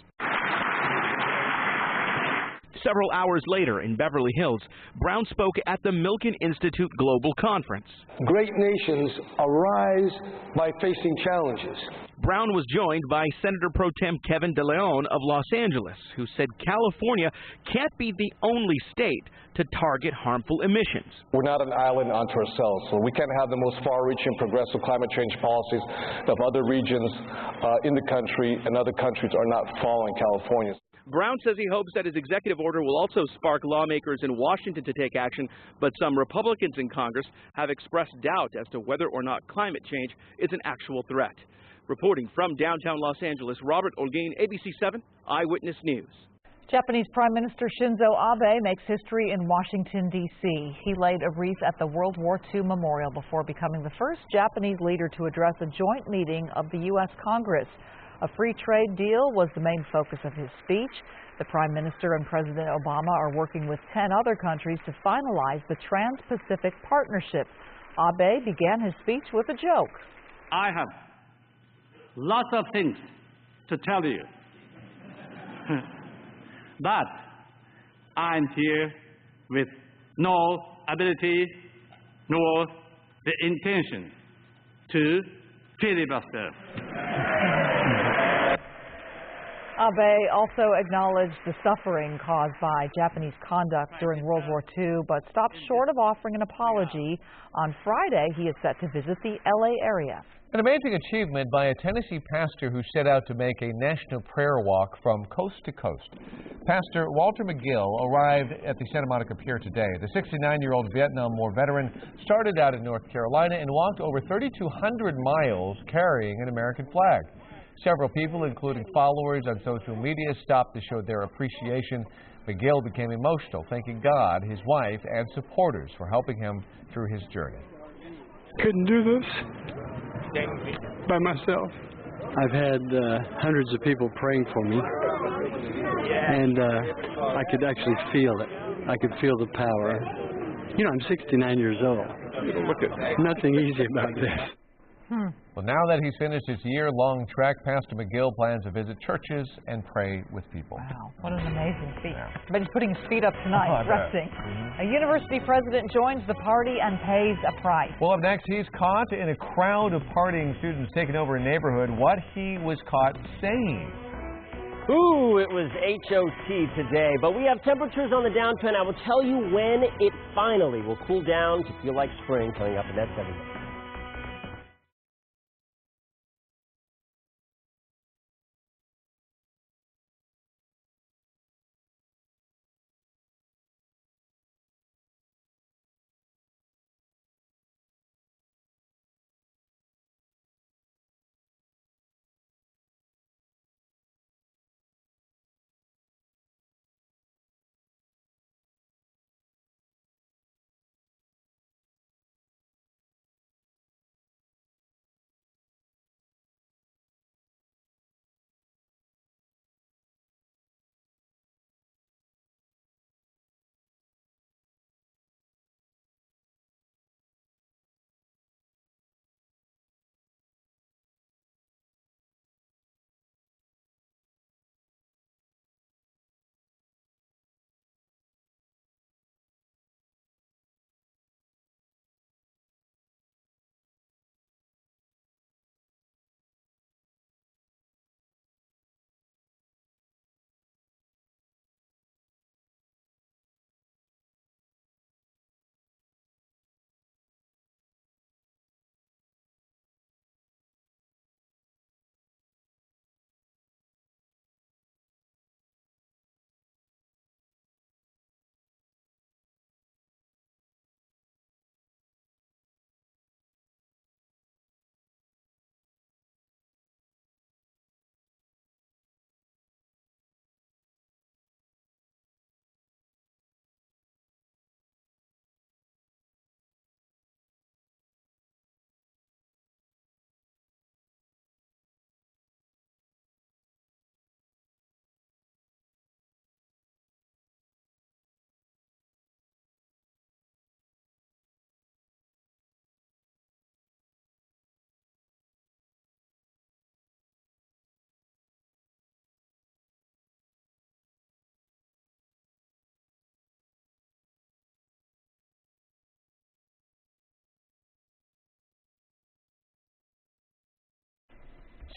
Several hours later in Beverly Hills, Brown spoke at the Milken Institute Global Conference. Great nations arise by facing challenges. Brown was joined by Senator Pro Tem Kevin De Leon of Los Angeles, who said California can't be the only state to target harmful emissions. We're not an island unto ourselves, so we can't have the most far-reaching progressive climate change policies of other regions in the country, and other countries are not following California. Brown says he hopes that his executive order will also spark lawmakers in Washington to take action, but some Republicans in Congress have expressed doubt as to whether or not climate change is an actual threat. Reporting from downtown Los Angeles, Robert Olguin, ABC7 Eyewitness News. Japanese Prime Minister Shinzo Abe makes history in Washington, D.C. He laid a wreath at the World War II Memorial before becoming the first Japanese leader to address a joint meeting of the U.S. Congress. A free trade deal was the main focus of his speech. The Prime Minister and President Obama are working with 10 other countries to finalize the Trans-Pacific Partnership. Abe began his speech with a joke. I have lots of things to tell you, but I'm here with no ability nor the intention to filibuster. Abe also acknowledged the suffering caused by Japanese conduct during World War II, but stopped short of offering an apology. On Friday, he is set to visit the LA area. An amazing achievement by a Tennessee pastor who set out to make a national prayer walk from coast to coast. Pastor Walter McGill arrived at the Santa Monica Pier today. The 69-year-old Vietnam War veteran started out in North Carolina and walked over 3,200 miles carrying an American flag. Several people, including followers on social media, stopped to show their appreciation. McGill became emotional, thanking God, his wife, and supporters for helping him through his journey. Couldn't do this by myself. I've had hundreds of people praying for me, and I could actually feel it. I could feel the power. You know, I'm 69 years old. Nothing easy about this. Well, now that he's finished his year-long trek, Pastor McGill plans to visit churches and pray with people. Wow, what an amazing feat. But he's putting his feet up tonight, resting. A university president joins the party and pays a price. Well, up next, he's caught in a crowd of partying students taking over a neighborhood. What he was caught saying. Ooh, it was HOT today, but we have temperatures on the downtrend. I will tell you when it finally will cool down to feel like spring coming up in that 7 minutes.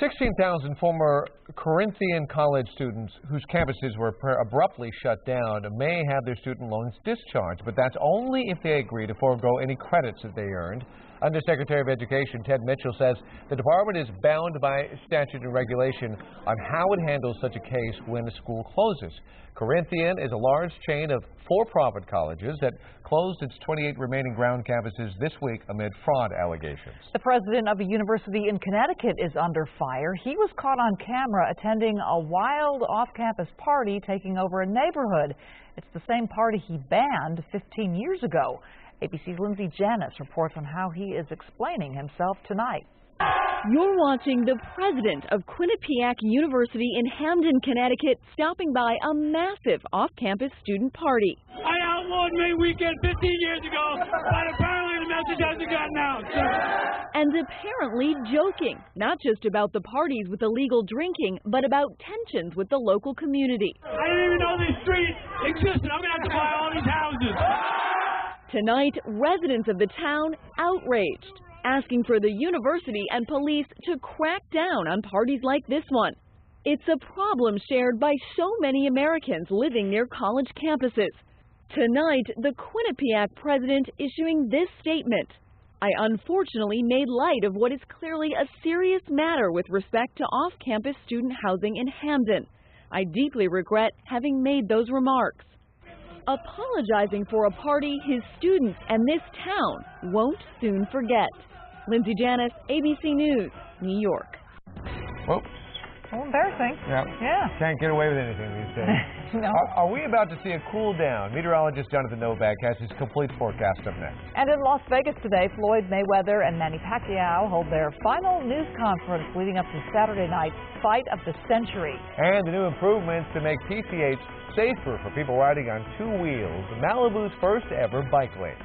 16,000 former Corinthian college students whose campuses were abruptly shut down may have their student loans discharged, but that's only if they agree to forego any credits that they earned. Undersecretary of Education Ted Mitchell says the department is bound by statute and regulation on how it handles such a case when a school closes. Corinthian is a large chain of for-profit colleges that closed its 28 remaining ground campuses this week amid fraud allegations. The president of a university in Connecticut is under fire. He was caught on camera attending a wild off-campus party taking over a neighborhood. It's the same party he banned 15 years ago. ABC's Lindsay Janis reports on how he is explaining himself tonight. You're watching the president of Quinnipiac University in Hamden, Connecticut, stopping by a massive off-campus student party. I outlawed May weekend 15 years ago, but apparently the message hasn't gotten out. And apparently joking, not just about the parties with illegal drinking, but about tensions with the local community. I didn't even know these streets existed. I'm going to have to buy all these houses. Tonight, residents of the town outraged, asking for the university and police to crack down on parties like this one. It's a problem shared by so many Americans living near college campuses. Tonight, the Quinnipiac president issuing this statement. I unfortunately made light of what is clearly a serious matter with respect to off-campus student housing in Hamden. I deeply regret having made those remarks. Apologizing for a party his students and this town won't soon forget. Lindsay Janis, ABC News, New York. Whoops. Oh, embarrassing. Yeah. Can't get away with anything these days. No. Are we about to see a cool down? Meteorologist Jonathan Novak has his complete forecast up next. And in Las Vegas today, Floyd Mayweather and Manny Pacquiao hold their final news conference leading up to Saturday night's fight of the century. And the new improvements to make PCH safer for people riding on two wheels. Malibu's first ever bike lane.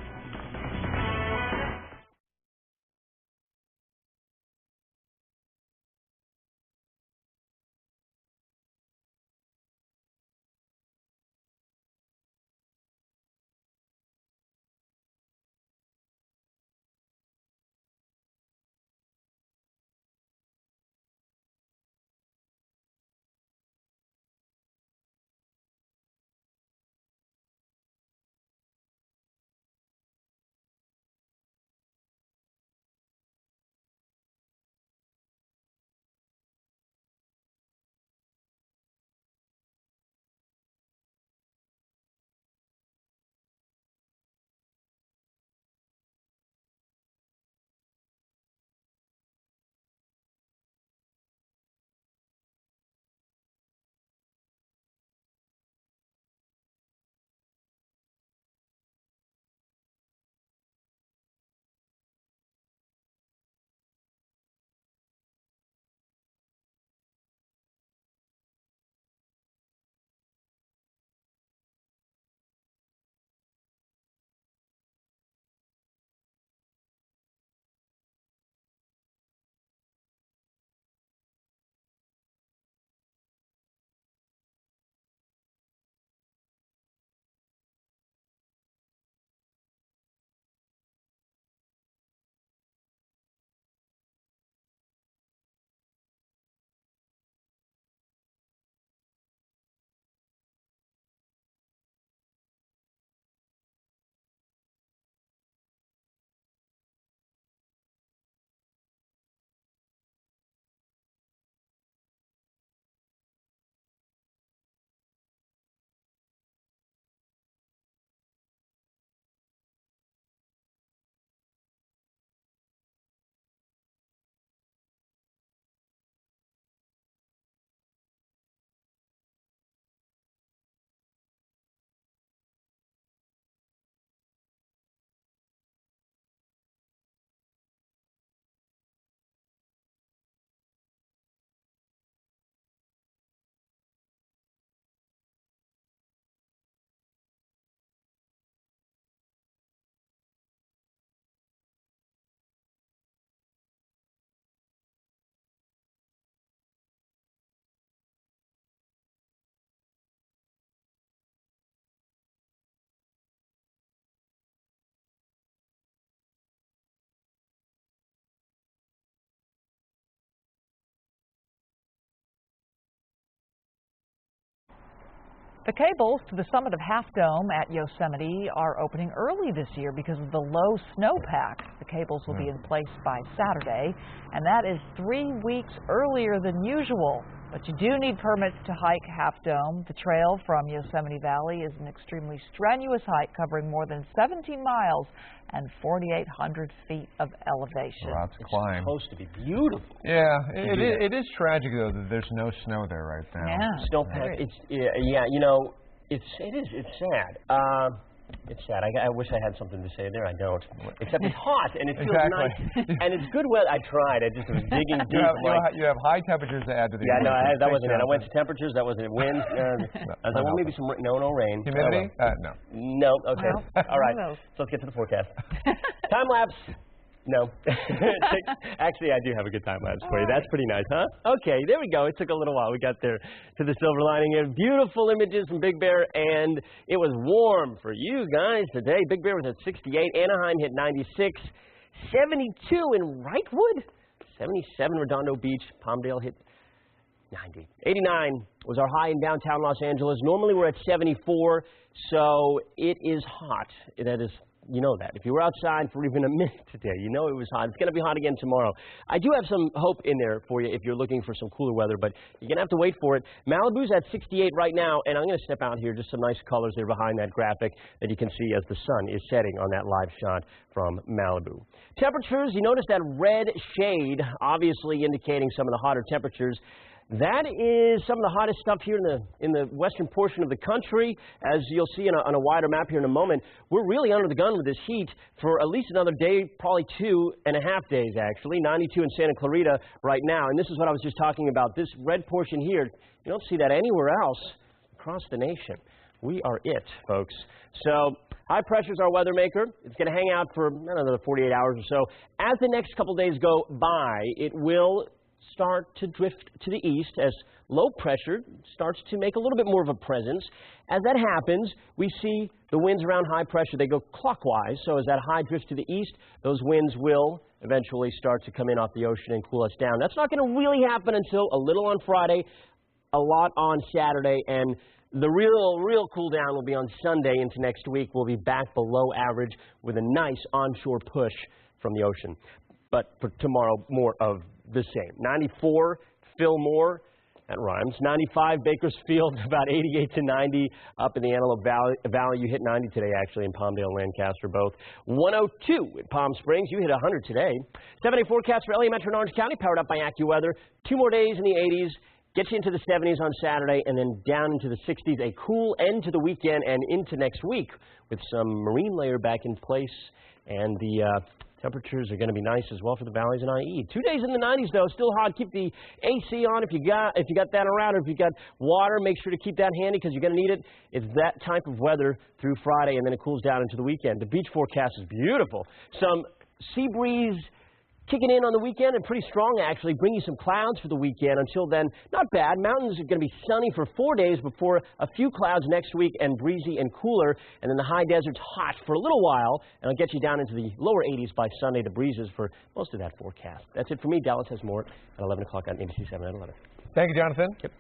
The cables to the summit of Half Dome at Yosemite are opening early this year because of the low snowpack. The cables will be in place by Saturday, and that is 3 weeks earlier than usual. But you do need permits to hike Half Dome. The trail from Yosemite Valley is an extremely strenuous hike covering more than 17 miles and 4,800 feet of elevation. Lots to climb. It's supposed to be beautiful. Yeah, it is tragic though that there's no snow there right now. Yeah, snowpack. It's you know, it's sad. It's sad. I wish I had something to say there. I don't. Except it's hot and it feels nice and it's good weather. I tried. I just was digging deep. You have high temperatures to add to the. Yeah, no, that wasn't it. I went to temperatures. That wasn't it. Wind. I was like, well, maybe some no rain. Humidity? No. No. Okay. All right. So let's get to the forecast. Time lapse. No. Actually, I do have a good time lapse for you. That's pretty nice, huh? Okay, there we go. It took a little while. We got there to the silver lining here. Beautiful images from Big Bear, and it was warm for you guys today. Big Bear was at 68. Anaheim hit 96. 72 in Wrightwood. 77 Redondo Beach. Palmdale hit 90. 89 was our high in downtown Los Angeles. Normally we're at 74, so it is hot. That is... You know that. If you were outside for even a minute today, you know it was hot. It's going to be hot again tomorrow. I do have some hope in there for you if you're looking for some cooler weather, but you're going to have to wait for it. Malibu's at 68 right now, and I'm going to step out here. Just some nice colors there behind that graphic that you can see as the sun is setting on that live shot from Malibu. Temperatures, you notice that red shade, obviously indicating some of the hotter temperatures. That is some of the hottest stuff here in the western portion of the country. As you'll see on a wider map here in a moment, we're really under the gun with this heat for at least another day, probably 2.5 days actually. 92 in Santa Clarita right now. And this is what I was just talking about. This red portion here, you don't see that anywhere else across the nation. We are it, folks. So high pressure is our weather maker. It's going to hang out for another 48 hours or so. As the next couple days go by, it will start to drift to the east as low pressure starts to make a little bit more of a presence. As that happens, we see the winds around high pressure. They go clockwise, so as that high drifts to the east, those winds will eventually start to come in off the ocean and cool us down. That's not going to really happen until a little on Friday, a lot on Saturday, and the real cool down will be on Sunday into next week. We'll be back below average with a nice onshore push from the ocean. But for tomorrow, more of the same. 94, Fillmore, that rhymes. 95, Bakersfield, about 88 to 90 up in the Antelope Valley. You hit 90 today, actually, in Palmdale and Lancaster, both. 102 in Palm Springs. You hit 100 today. 7-day forecast for LA Metro and Orange County, powered up by AccuWeather. 2 more days in the 80s. Gets you into the 70s on Saturday and then down into the 60s. A cool end to the weekend and into next week with some marine layer back in place. And the temperatures are going to be nice as well for the valleys and IE. 2 days in the 90s, though. Still hot. Keep the AC on if you got that around. Or if you got water, make sure to keep that handy because you're going to need it. It's that type of weather through Friday, and then it cools down into the weekend. The beach forecast is beautiful. Some sea breeze kicking in on the weekend and pretty strong, actually. Bring you some clouds for the weekend. Until then, not bad. Mountains are going to be sunny for 4 days before a few clouds next week and breezy and cooler. And then the high desert's hot for a little while, and it'll get you down into the lower 80s by Sunday. The breezes for most of that forecast. That's it for me. Dallas has more at 11 o'clock on ABC7 at 11. Thank you, Jonathan. Yep.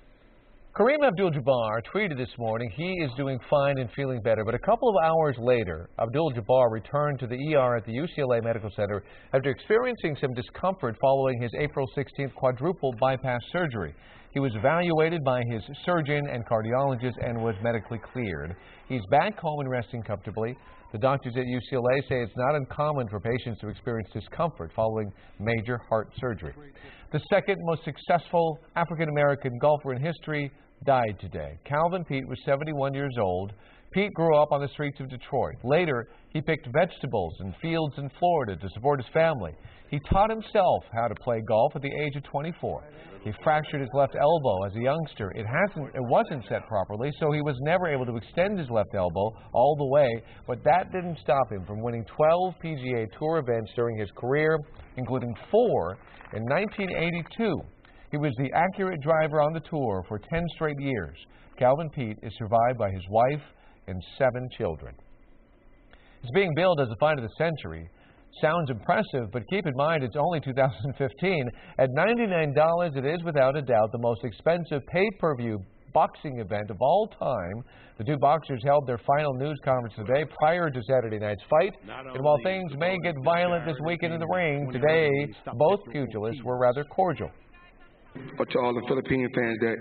Kareem Abdul-Jabbar tweeted this morning he is doing fine and feeling better, but a couple of hours later, Abdul-Jabbar returned to the ER at the UCLA Medical Center after experiencing some discomfort following his April 16th quadruple bypass surgery. He was evaluated by his surgeon and cardiologist and was medically cleared. He's back home and resting comfortably. The doctors at UCLA say it's not uncommon for patients to experience discomfort following major heart surgery. The second most successful African-American golfer in history died today. Calvin Pete was 71 years old. Pete grew up on the streets of Detroit. Later, he picked vegetables in fields in Florida to support his family. He taught himself how to play golf at the age of 24. He fractured his left elbow as a youngster. It wasn't set properly, so he was never able to extend his left elbow all the way, but that didn't stop him from winning 12 PGA Tour events during his career, including 4 in 1982. He was the accurate driver on the tour for 10 straight years. Calvin Pete is survived by his wife and 7 children. It's being billed as the find of the century. Sounds impressive, but keep in mind it's only 2015. At $99, it is without a doubt the most expensive pay-per-view boxing event of all time. The two boxers held their final news conference today prior to Saturday night's fight. And while things may get violent this weekend in the ring, today both pugilists were rather cordial. But to all the Filipino fans that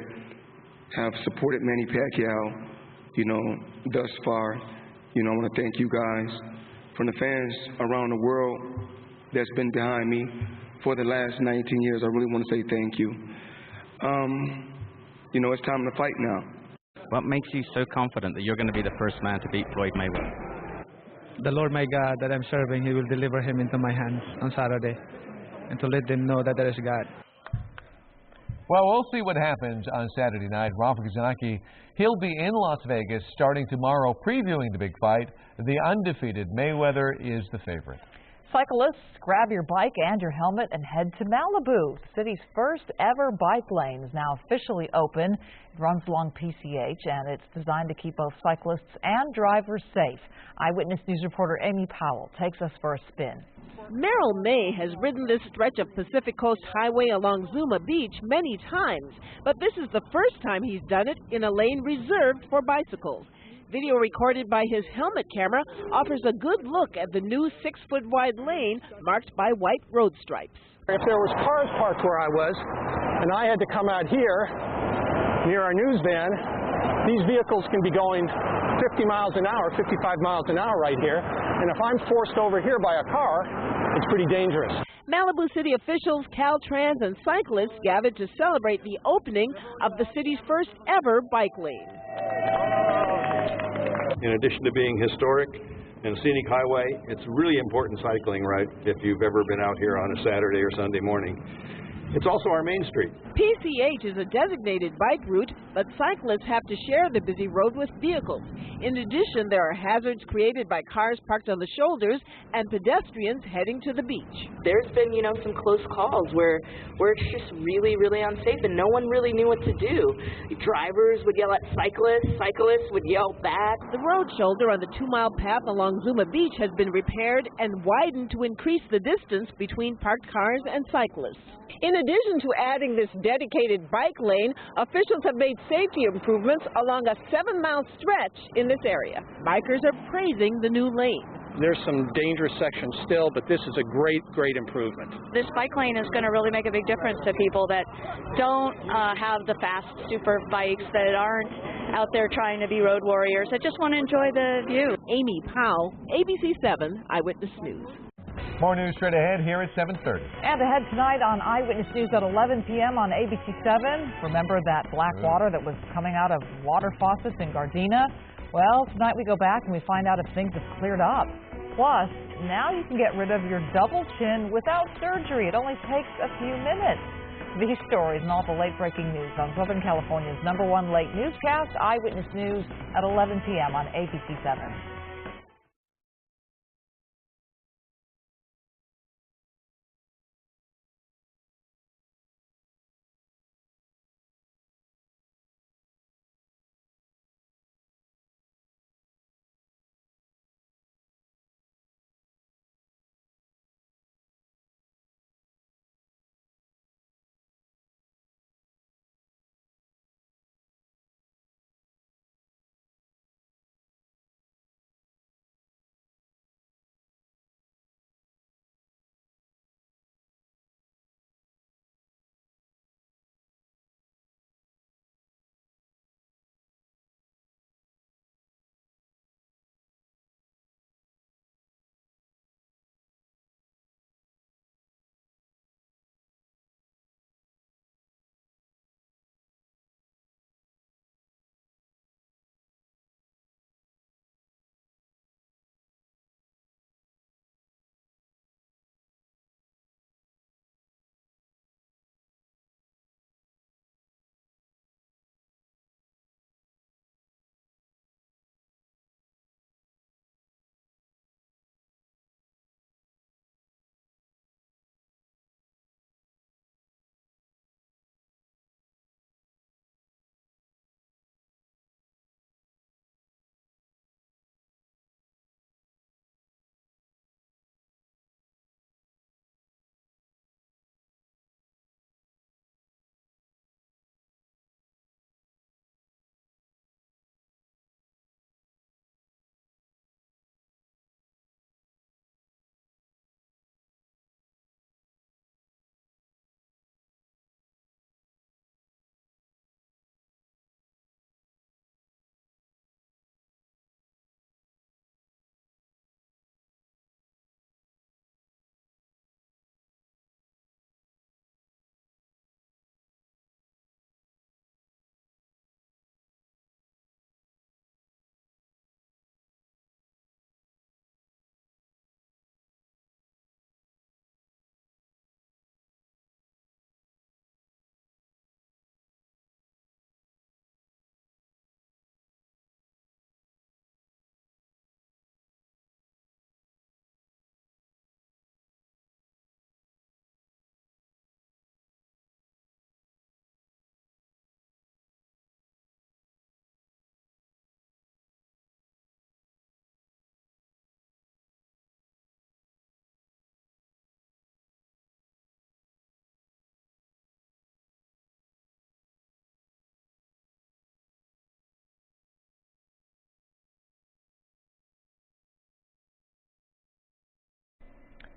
have supported Manny Pacquiao, thus far, I want to thank you guys. From the fans around the world that's been behind me for the last 19 years, I really want to say thank you. It's time to fight now. What makes you so confident that you're going to be the first man to beat Floyd Mayweather? The Lord my God that I'm serving, He will deliver him into my hands on Saturday, and to let them know that there is God. Well, we'll see what happens on Saturday night. Rafa Kazanaki, he'll be in Las Vegas starting tomorrow, previewing the big fight. The undefeated Mayweather is the favorite. Cyclists, grab your bike and your helmet and head to Malibu. The city's first ever bike lane is now officially open. It runs along PCH, and it's designed to keep both cyclists and drivers safe. Eyewitness News reporter Amy Powell takes us for a spin. Merrill May has ridden this stretch of Pacific Coast Highway along Zuma Beach many times, but this is the first time he's done it in a lane reserved for bicycles. Video recorded by his helmet camera offers a good look at the new 6-foot wide lane marked by white road stripes. If there was cars parked where I was and I had to come out here near our news van, these vehicles can be going 50 miles an hour, 55 miles an hour right here, and if I'm forced over here by a car, it's pretty dangerous. Malibu City officials, Caltrans, and cyclists gathered to celebrate the opening of the city's first ever bike lane. In addition to being historic and a scenic highway, it's really important cycling route if you've ever been out here on a Saturday or Sunday morning. It's also our main street. PCH is a designated bike route, but cyclists have to share the busy road with vehicles. In addition, there are hazards created by cars parked on the shoulders and pedestrians heading to the beach. There's been, some close calls where it's just really, really unsafe and no one really knew what to do. Drivers would yell at cyclists, cyclists would yell back. The road shoulder on the 2-mile path along Zuma Beach has been repaired and widened to increase the distance between parked cars and cyclists. In addition to adding this dedicated bike lane, officials have made safety improvements along a 7-mile stretch in this area. Bikers are praising the new lane. There's some dangerous sections still, but this is a great improvement. This bike lane is going to really make a big difference to people that don't have the fast super bikes, that aren't out there trying to be road warriors, that just want to enjoy the view. Amy Powell, ABC7 Eyewitness News. More news straight ahead here at 7:30. And ahead tonight on Eyewitness News at 11 p.m. on ABC7. Remember that black water that was coming out of water faucets in Gardena? Well, tonight we go back and we find out if things have cleared up. Plus, now you can get rid of your double chin without surgery. It only takes a few minutes. These stories and all the late-breaking news on Southern California's #1 late newscast, Eyewitness News at 11 p.m. on ABC7.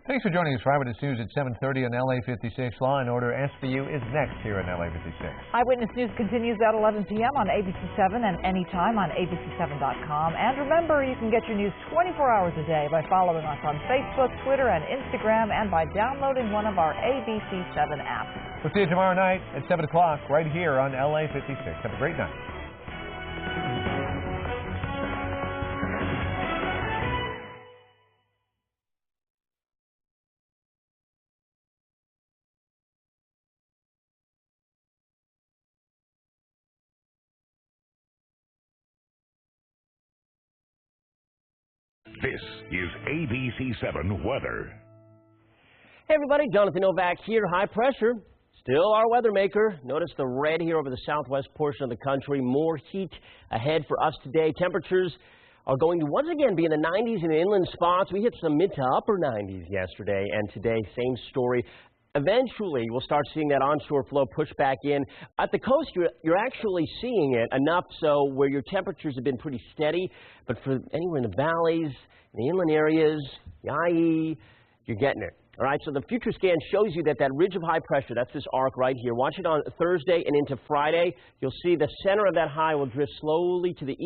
Thanks for joining us for Eyewitness News at 7:30 on LA56. Law and Order SVU is next here on LA56. Eyewitness News continues at 11 p.m. on ABC7 and anytime on ABC7.com. And remember, you can get your news 24 hours a day by following us on Facebook, Twitter, and Instagram, and by downloading one of our ABC7 apps. We'll see you tomorrow night at 7 o'clock right here on LA56. Have a great night. This is ABC7 weather. Hey everybody, Jonathan Novak here. High pressure, still our weather maker. Notice the red here over the southwest portion of the country. More heat ahead for us today. Temperatures are going to once again be in the 90s in the inland spots. We hit some mid to upper 90s yesterday, and today, same story. Eventually, we'll start seeing that onshore flow push back in. At the coast, you're actually seeing it enough so where your temperatures have been pretty steady, but for anywhere in the valleys, in the inland areas, the IE, you're getting it. All right, so the future scan shows you that ridge of high pressure, that's this arc right here. Watch it on Thursday and into Friday. You'll see the center of that high will drift slowly to the east.